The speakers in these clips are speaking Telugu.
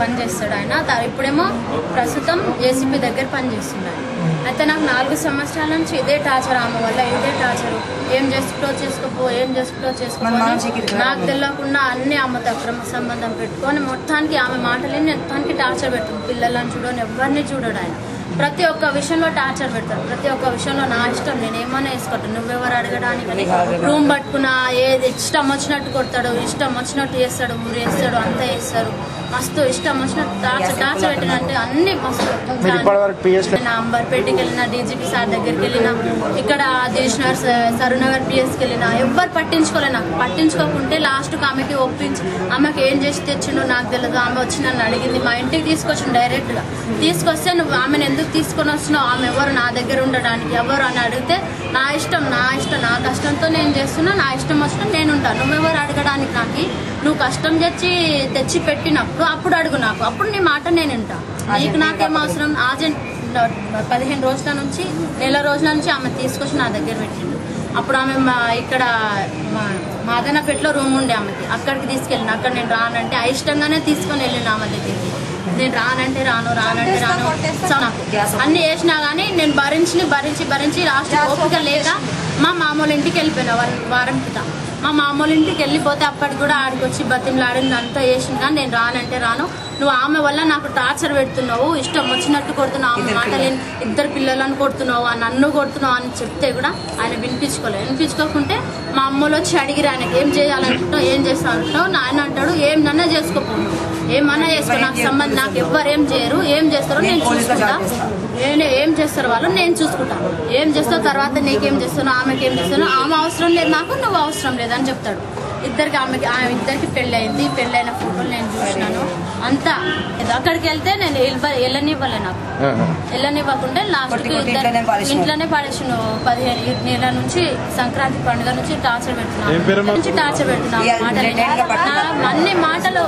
పని చేస్తాడు ఆయన. ఇప్పుడేమో ప్రస్తుతం ఏసీపీ దగ్గర పని చేస్తున్నాడు. అయితే నాకు 4 సంవత్సరాల నుంచి ఇదే టార్చర్, ఆమె వల్ల ఇదే టార్చర్. ఏం చేసుకోపో నాకు తెలియకుండా అన్ని ఆమెతో అక్రమ సంబంధం పెట్టుకొని మొత్తానికి ఆమె మాటలేని మొత్తానికి టార్చర్ పెడుతుంది. పిల్లలను చూడని ఎవరిని చూడడు ఆయన. ప్రతి ఒక్క విషయంలో టార్చర్ పెడతాడు. ప్రతి ఒక్క విషయంలో నా ఇష్టం, నేను ఏమన్నా వేసుకుంటాను, నువ్వెవరు అడగడానికి, రూమ్ పట్టుకున్నా ఏది ఇష్టం వచ్చినట్టు కొడతాడు, ఇష్టం వచ్చినట్టు చేస్తాడు, ఊరు వేస్తాడు, అంతా వేస్తాడు. మస్తు ఇష్టం వచ్చినట్టు టార్చర్ పెట్టినంటే అన్ని మస్తు. అంబర్పేటకి వెళ్ళినా, డీజీపీ సార్ దగ్గరికి వెళ్ళినా, ఇక్కడ దిల్షనగర్ సరూనగర్ పిఎస్కి వెళ్ళినా ఎవ్వరు పట్టించుకోలే. నాకు పట్టించుకోకుంటే లాస్ట్కి ఆమెకి ఒప్పించి ఆమెకి ఏం చేసి తెచ్చిండో నాకు తెలియదు. ఆమె వచ్చి నన్ను అడిగింది, మా ఇంటికి తీసుకొచ్చిండు డైరెక్ట్గా. తీసుకొస్తే నువ్వు ఆమెను ఎందుకు తీసుకొని వస్తున్నావు, ఆమె ఎవరు నా దగ్గర ఉండడానికి ఎవరు అని అడిగితే నా ఇష్టం నా కష్టంతో నేను చేస్తున్నా, నా ఇష్టం వచ్చిన నేను ఉంటాను, నువ్వెవరు అడగడానికి, నాకు నువ్వు కష్టం తెచ్చి పెట్టినప్పుడు అప్పుడు అడుగు, నాకు అప్పుడు నీ మాట నేను వింటా, నీకు నాకేం అవసరం. 15 రోజుల నుంచి నెల రోజుల నుంచి ఆమె తీసుకొచ్చి నా దగ్గర పెట్టిండు. అప్పుడు ఆమె ఇక్కడ మాదనపేటలో రూమ్ ఉండే ఆమెకి, అక్కడికి తీసుకెళ్ళిన. అక్కడ నేను రానంటే అయిష్టంగానే తీసుకొని వెళ్ళిన ఆమె దగ్గరికి. నేను రానంటే రాను నాకు అన్ని వేసినా కానీ నేను భరించి లాస్ట్ ఓపిక లేక మా మామూలు ఇంటికి వెళ్ళిపోయినా. వారం క్రితం మా మామూలు ఇంటికి వెళ్ళిపోతే అప్పటికి కూడా ఆడికి వచ్చి బతిమలాడింది, అంతా వేసింది. కానీ నేను రానంటే రాను, నువ్వు ఆమె వల్ల నాకు టార్చర్ పెడుతున్నావు, ఇష్టం వచ్చినట్టు కొడుతున్నావు, ఆమె మాట లేని 2 పిల్లలను కొడుతున్నావు, నన్ను కొడుతున్నావు అని చెప్తే కూడా ఆయన వినిపించుకోకుంటే మా అమ్మలో వచ్చి అడిగిరు ఆయనకి ఏం చేయాలంటున్నావు, ఏం చేస్తావు అంటున్నావు. ఆయన అంటాడు ఏమన్నా చేసుకోపోను, ఏమన్నా చేసుకో, నాకు సంబంధం, నాకు ఎవ్వరు ఏం చేయరు, ఏం చేస్తారో నేను చూసుకుంటా, ఏం చేస్తారు వాళ్ళు నేను చూసుకుంటాను, ఏం చేస్తావు తర్వాత నీకేం చేస్తాను, ఆమెకి ఏం చేస్తాను, ఆమె అవసరం లేదు నాకు, నువ్వు అవసరం లేదు అని చెప్తాడు. ఇద్దరికి పెళ్ళయింది, పెళ్ళైన ఫోటోలు నేను చూసినాను అంతా. అక్కడికి వెళ్తే నేను వెళ్ళనివ్వలే, నాకు వెళ్ళనివ్వకుండా లాస్ట్కి ఇంట్లోనే పడేసిన. 15 నెలల నుంచి సంక్రాంతి పండుగ నుంచి టార్చర్ పెడుతున్నాను అన్ని మాటలు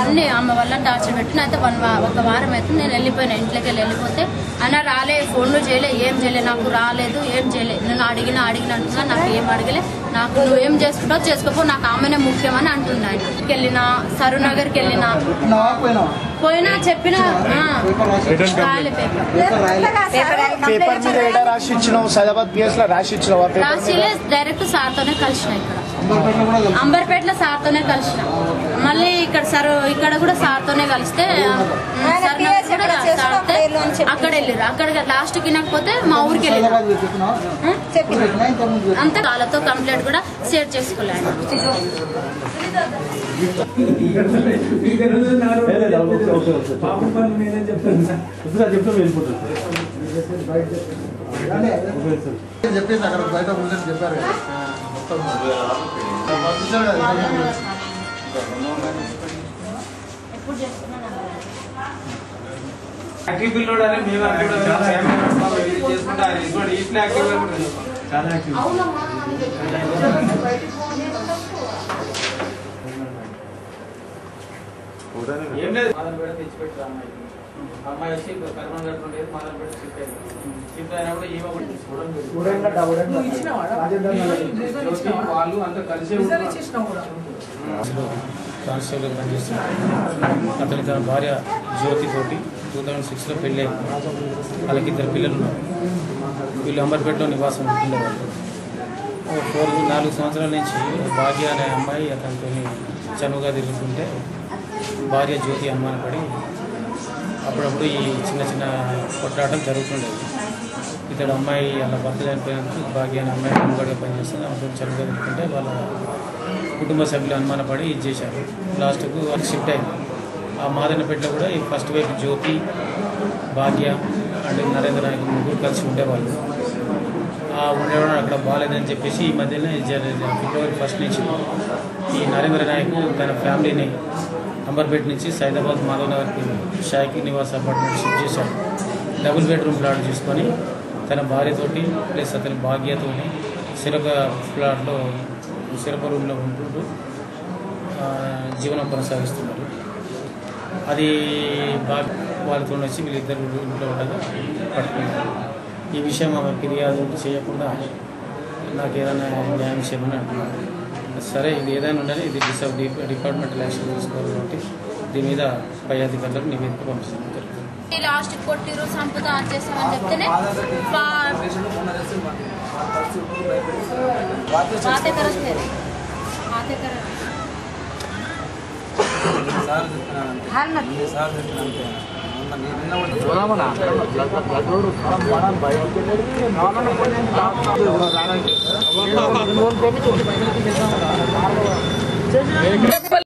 అన్ని ఆమె వల్ల టార్చర్ పెట్టిన. అయితే 1 వారం అయితే నేను వెళ్ళిపోయినా, ఇంట్లోకి వెళ్ళిపోతే అన్న రాలే, ఫోన్లు చేయలే, ఏం చేయలే, నాకు రాలేదు, ఏం చేయలే, నేను అడిగిన అంటున్నా, నాకు ఏం అడగలే, నాకు నువ్వేం చేసుకుంటావు చేసుకోపో, నాకు ఆమెనే ముఖ్యమని అంటున్నాయి. వెళ్ళినా సరూనగర్కి వెళ్ళినా పోయినా చెప్పిన డైరెక్ట్ సార్తోనే కలిసిన. ఇక్కడ అంబర్పేటలో సార్తోనే కలిసిన, మళ్ళీ ఇక్కడ కూడా సార్తోనే కలిస్తే అక్కడ వెళ్ళారు. అక్కడ లాస్ట్ కి నాకపోతే మా ఊరికి వెళ్ళారు. అంత వాళ్ళతో కంప్లైంట్ కూడా షేర్ చేసుకోలేదు. చెప్పింది అక్కడ బయట ఉందని చెప్పారు కదా. ఏం లేదు, తెచ్చిపెట్టారు అమ్మాయి వచ్చి కర్మగట్టు ఉండేది, మాదనపేట షిఫ్ట్ అయింది. షిఫ్ట్ అయినప్పుడు ఈమె వాళ్ళు అంతా కలిసి కానిస్టేబుల్ పనిచేస్తున్నాడు. అతని తన భార్య జ్యోతి తోటి 2006లో పెళ్ళి అయింది. వాళ్ళకి 2 పిల్లలు ఉన్నారు. వీళ్ళు అంబర్పేటలో నివాసం ఉండేవాళ్ళు. 4 సంవత్సరాల నుంచి భాగ్య అనే అమ్మాయి అతనితో చనువుగా తిరుగుతుంటే భార్య జ్యోతి అనుమానపడి అప్పుడప్పుడు ఈ చిన్న కొట్లాటలు జరుగుతుండేవి. ఇతడు అమ్మాయి అలా భర్త చనిపోయినందుకు భాగ్య అనే అమ్మాయి హోంగార్డ్గా పనిచేస్తుంది. అప్పుడు చనువుగా తిరుగుతుంటే వాళ్ళ కుటుంబ సభ్యులు అనుమానపడి ఇది చేశారు. లాస్ట్కు వాళ్ళు షిఫ్ట్ అయింది. ఆ మాదనపేటలో కూడా ఈ ఫస్ట్ వైపు జ్యోతి, భాగ్య అంటే నరేంద్ర నాయక్ ముగ్గురు కలిసి ఉండేవాళ్ళు. ఉండేవాడు అక్కడ బాగాలేదని చెప్పేసి ఈ మధ్యనే ఫిబ్రవరి 1 నుంచి ఈ నరేంద్ర నాయక్ తన ఫ్యామిలీని అంబర్పేట నుంచి సైదాబాద్ మాధవనగర్కి షాయికి నివాస్ అపార్ట్మెంట్ షిఫ్ట్ చేశాడు. డబుల్ బెడ్రూమ్ ప్లాట్ తీసుకొని తన భార్యతోటి ప్లస్ అతని భాగ్యతోటి సిరప రూమ్లో ఉంటుంటూ జీవనం కొనసాగిస్తున్నారు. అది వాళ్ళతో వచ్చి వీళ్ళిద్దరు ఇంట్లో ఉండగా పట్టుకున్నారు. ఈ విషయం ఆమె ఫిర్యాదు చేయకుండా నాకు ఏదైనా న్యాయం చేయమని అంటున్నాను. సరే ఇది ఏదైనా ఉండని ఇది డిపార్ట్మెంటల్ యాక్షన్ తీసుకోవాలి కాబట్టి దీని మీద పై అధికారులకు నివేదిక పంపిస్తాను. లాస్ట్ కొట్టిరు సంపుతా చేస్తామని చెప్తేనే